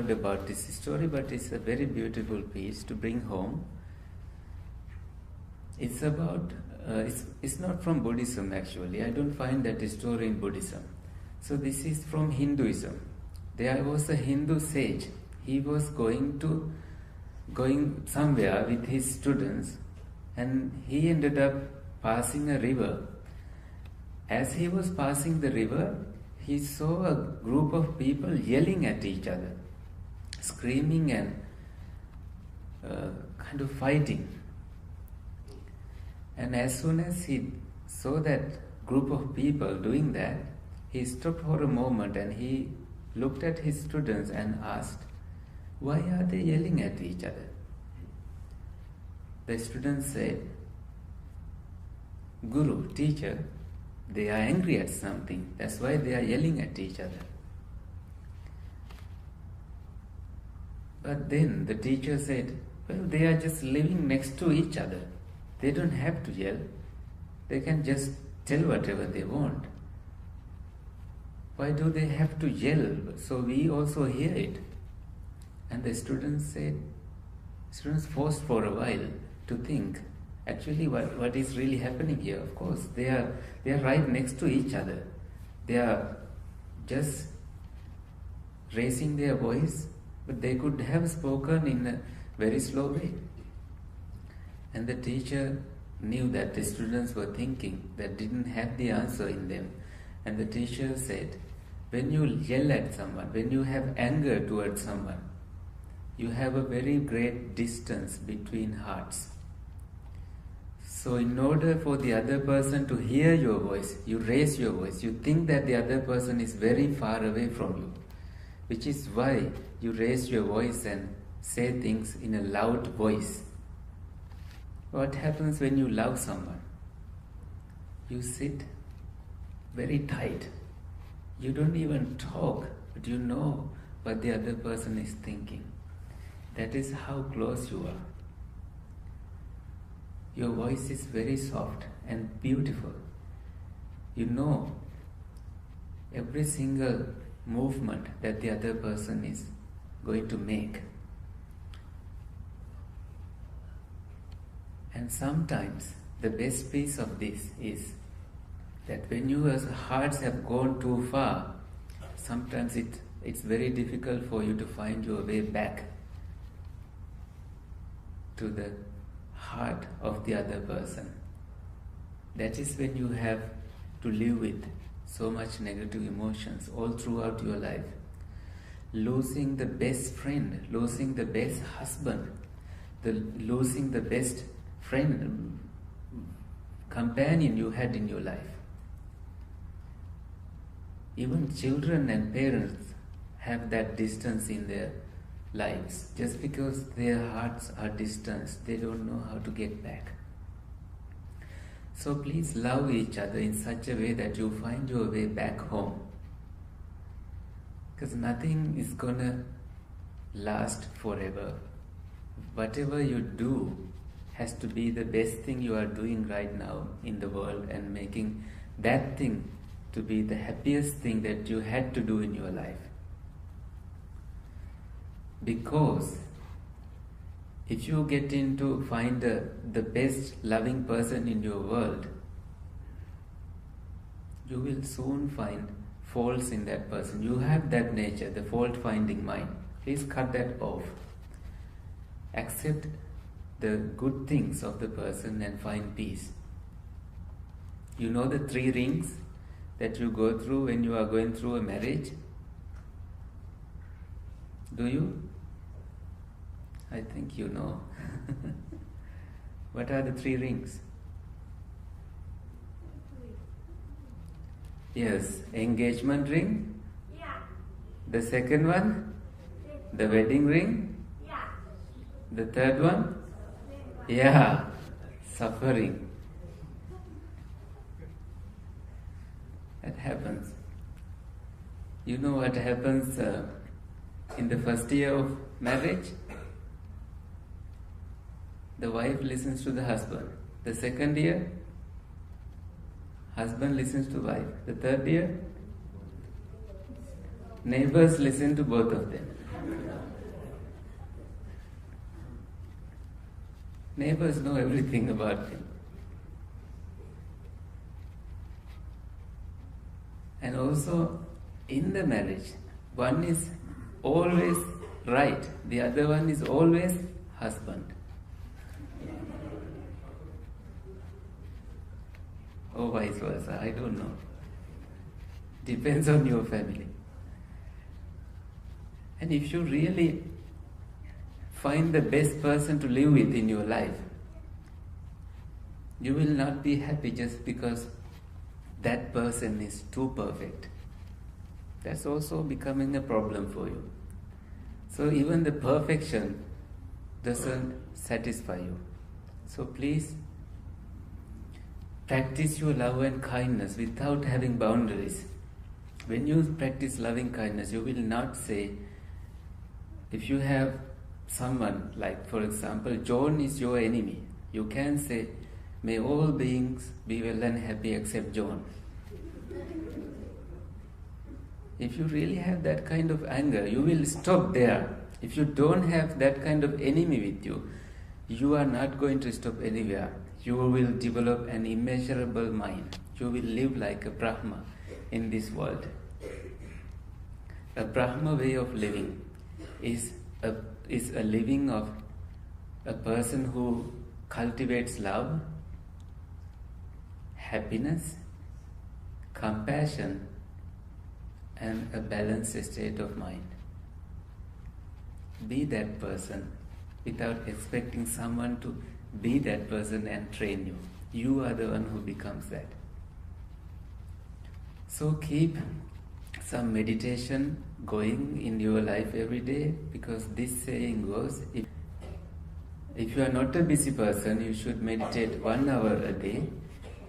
heard about this story, but it's a very beautiful piece to bring home. It's about, it's not from Buddhism actually. I don't find that story in Buddhism. So this is from Hinduism. There was a Hindu sage. He was going somewhere with his students, and he ended up passing a river. As he was passing the river, he saw a group of people yelling at each other, screaming and kind of fighting. And as soon as he saw that group of people doing that, he stopped for a moment and he looked at his students and asked, "Why are they yelling at each other?" The students said, "Guru, teacher, they are angry at something. That's why they are yelling at each other." But then the teacher said, "Well, they are just living next to each other. They don't have to yell. They can just tell whatever they want. Why do they have to yell so we also hear it?" And the students forced for a while to think, actually what is really happening here? Of course, they are right next to each other. They are just raising their voice, but they could have spoken in a very slow way. And the teacher knew that the students were thinking, that didn't have the answer in them. And the teacher said, when you yell at someone, when you have anger towards someone, you have a very great distance between hearts. So in order for the other person to hear your voice, you raise your voice. You think that the other person is very far away from you, which is why you raise your voice and say things in a loud voice. What happens when you love someone? You sit very tight. You don't even talk, but you know what the other person is thinking. That is how close you are. Your voice is very soft and beautiful. You know every single movement that the other person is going to make. And sometimes the best piece of this is that when your hearts have gone too far, sometimes it's very difficult for you to find your way back to the heart of the other person. That is when you have to live with so much negative emotions all throughout your life. Losing the best friend, losing the best husband, losing the best friend, companion you had in your life. Even children and parents have that distance in their lives. Just because their hearts are distanced, they don't know how to get back. So please love each other in such a way that you find your way back home. Because nothing is gonna last forever. Whatever you do has to be the best thing you are doing right now in the world, and making that thing to be the happiest thing that you had to do in your life. Because if you get into find the best loving person in your world, you will soon find faults in that person. You have that nature, the fault-finding mind. Please cut that off. Accept the good things of the person and find peace. You know the 3 rings that you go through when you are going through a marriage? Do you? I think you know. What are the 3 rings? Yes, engagement ring. Yeah. The second one? The wedding ring. Yeah. The third one? Yeah, suffering. That happens. You know what happens in the first year of marriage? The wife listens to the husband. The second year, husband listens to wife. The third year, Neighbors listen to both of them. Neighbors know everything about him. And also, in the marriage, one is always right, the other one is always husband. Or vice versa, I don't know. Depends on your family. And if you really find the best person to live with in your life, you will not be happy just because that person is too perfect. That's also becoming a problem for you. So even the perfection doesn't satisfy you. So please practice your love and kindness without having boundaries. When you practice loving kindness, you will not say, if you have someone, like for example, John is your enemy, you can say, may all beings be well and happy except John. If you really have that kind of anger, you will stop there. If you don't have that kind of enemy with you, you are not going to stop anywhere. You will develop an immeasurable mind. You will live like a Brahma in this world. A Brahma way of living is a living of a person who cultivates love, happiness, compassion, and a balanced state of mind. Be that person without expecting someone to be that person and train you. You are the one who becomes that. So keep some meditation going in your life every day, because this saying goes, if you are not a busy person, you should meditate 1 hour a day.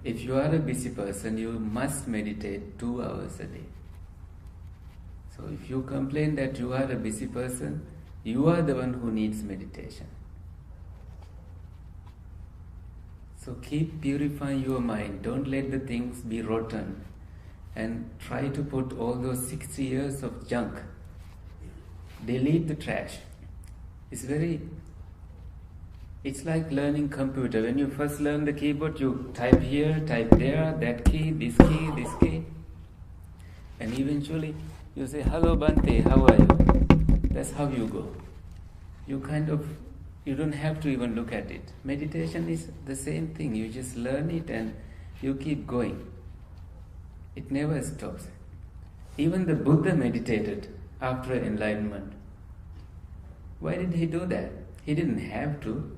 If you are a busy person, you must meditate 2 hours a day. So if you complain that you are a busy person, you are the one who needs meditation. So keep purifying your mind. Don't let the things be rotten. And try to put all those 60 years of junk. Delete the trash. It's like learning computer. When you first learn the keyboard, you type here, type there, that key, this key, this key. And eventually you say, hello Bhante, how are you? That's how you go. You don't have to even look at it. Meditation is the same thing. You just learn it and you keep going. It never stops. Even the Buddha meditated after enlightenment. Why did he do that? He didn't have to.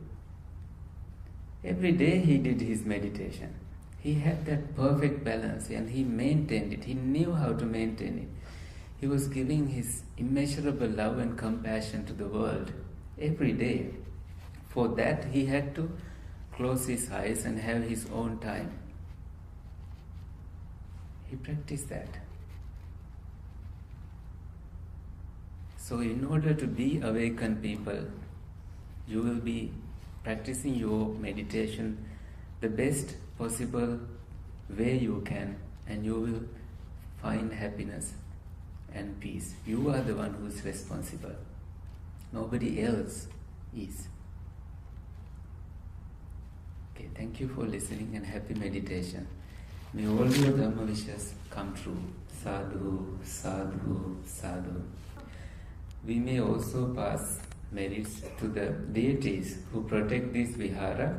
Every day he did his meditation. He had that perfect balance and he maintained it. He knew how to maintain it. He was giving his immeasurable love and compassion to the world every day. For that he had to close his eyes and have his own time. He practiced that. So in order to be awakened people, you will be practicing your meditation the best possible way you can, and you will find happiness and peace. You are the one who is responsible. Nobody else is. Okay, thank you for listening and happy meditation. May all your Dharma wishes come true. Sadhu, sadhu, sadhu. We may also pass merits to the deities who protect this Vihara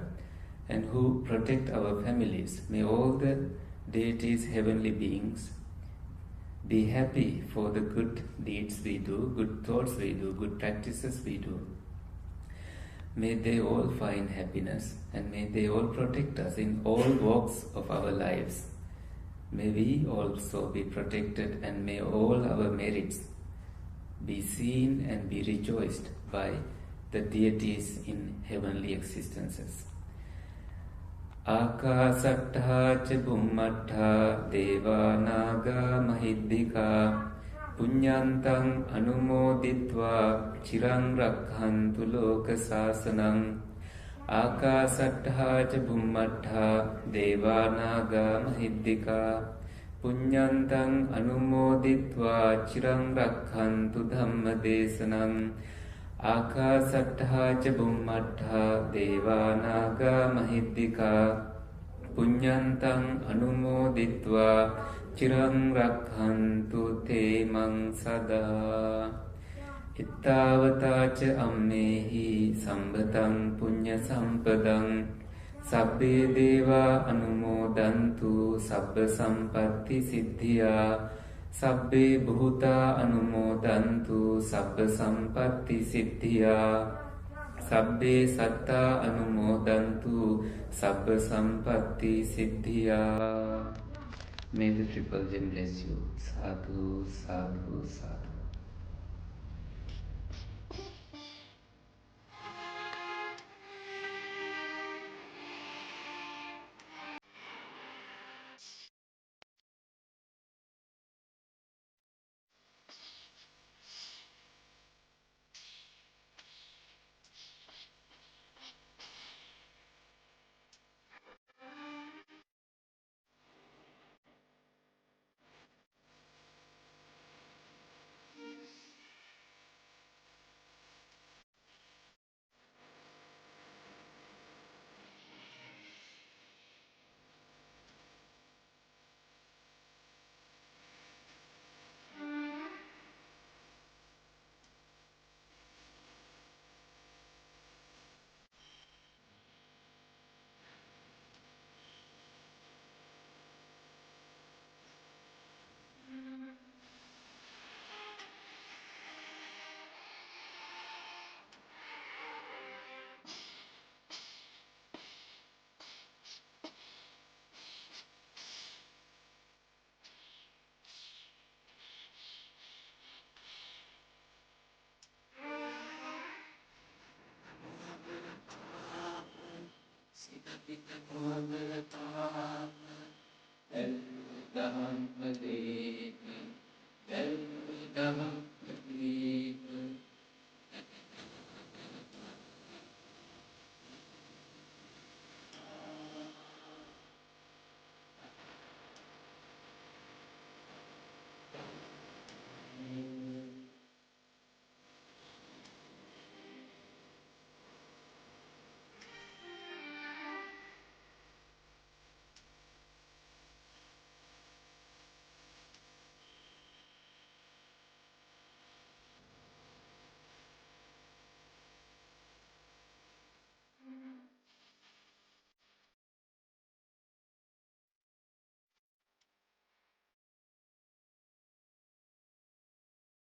and who protect our families. May all the deities, heavenly beings, be happy for the good deeds we do, good thoughts we do, good practices we do. May they all find happiness and may they all protect us in all walks of our lives. May we also be protected and may all our merits be seen and be rejoiced by the deities in heavenly existences. Akasattha ca bhummattha deva naga mahiddhika punyantang anumoditva chirang rakhantu loka sasanam. Akasattha ca bhummattha deva naga mahiddhika Punyantang anumoditva chirang rakhantu dhamma desanam Akasattha ca bummattha devanaga mahiddika Punyantang anumoditva chirang rakhantu te mang sada Ittavata ca ammehi sambhatang punya sampadang Sabbe deva anumodantu sabba sampatti siddhya Sabbe bhuta anumodantu sabba sampatti siddhya Sabbe satta anumodantu sabba sampatti siddhya. May the triple gem bless you. Sadhu, sadhu, sadhu.